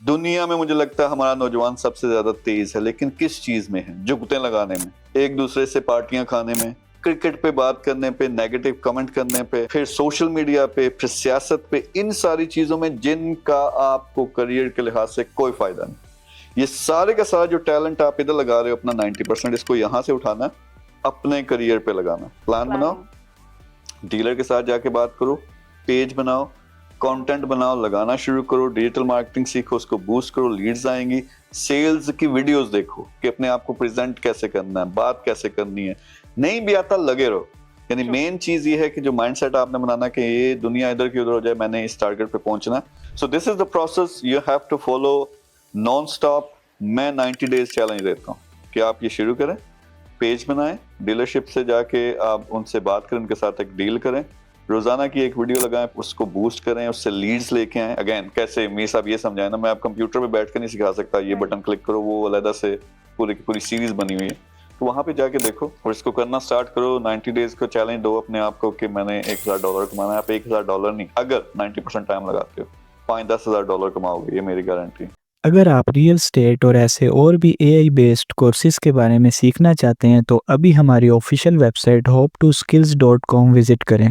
दुनिया में मुझे लगता है हमारा नौजवान सबसे ज्यादा तेज है, लेकिन किस चीज में है? जुगते लगाने में, एक दूसरे से पार्टियां खाने में, क्रिकेट पे बात करने पे, नेगेटिव कमेंट करने पे, फिर सोशल मीडिया पे, फिर सियासत पे, इन सारी चीजों में जिनका आपको करियर के लिहाज से कोई फायदा नहीं। ये सारे का सारा जो टैलेंट आप इधर लगा रहे हो अपना 90%, इसको यहां से उठाना, अपने करियर पे लगाना। प्लान बनाओ, डीलर के साथ जाके बात करो, पेज बनाओ, कंटेंट बनाओ, लगाना शुरू करो, डिजिटल मार्केटिंग सीखो, उसको बूस्ट करो, लीड्स आएंगी, सेल्स की वीडियोस देखो कि अपने आप को प्रेजेंट कैसे करना है, बात कैसे करनी है। नहीं भी आता लगे रहो। यानी मेन चीज ये है कि जो माइंडसेट आपने बनाना कि ये दुनिया इधर की उधर हो जाए, मैंने इस टारगेट पे पहुंचना है। So this is the process you have to follow non stop. मैं 90 डेज चैलेंज देता हूँ कि आप ये शुरू करें, पेज बनाएं, डीलरशिप से जाके आप उनसे बात करें, उनके साथ एक डील करें, रोजाना की एक वीडियो लगाएं, उसको बूस्ट करें, उससे लीड्स लेके आएं। अगेन कैसे मीर साहब ये समझाएं ना, मैं आप कंप्यूटर पे बैठ कर नहीं सिखा सकता, ये बटन क्लिक करो, वो अलग से पूरी की पूरी सीरीज बनी हुई है, तो वहां पे जाके देखो और इसको करना स्टार्ट करो। 90 डेज को चैलेंज दो अपने आप को कि मैंने $1000 कमाना है। आप $1000 नहीं, अगर 90% टाइम लगाते हो, $5-10 कमाओगे, ये मेरी गारंटी। अगर आप रियल एस्टेट और ऐसे और भी एआई बेस्ड कोर्सेज के बारे में सीखना चाहते हैं तो अभी हमारी ऑफिशियल वेबसाइट hop2skills.com विजिट करें।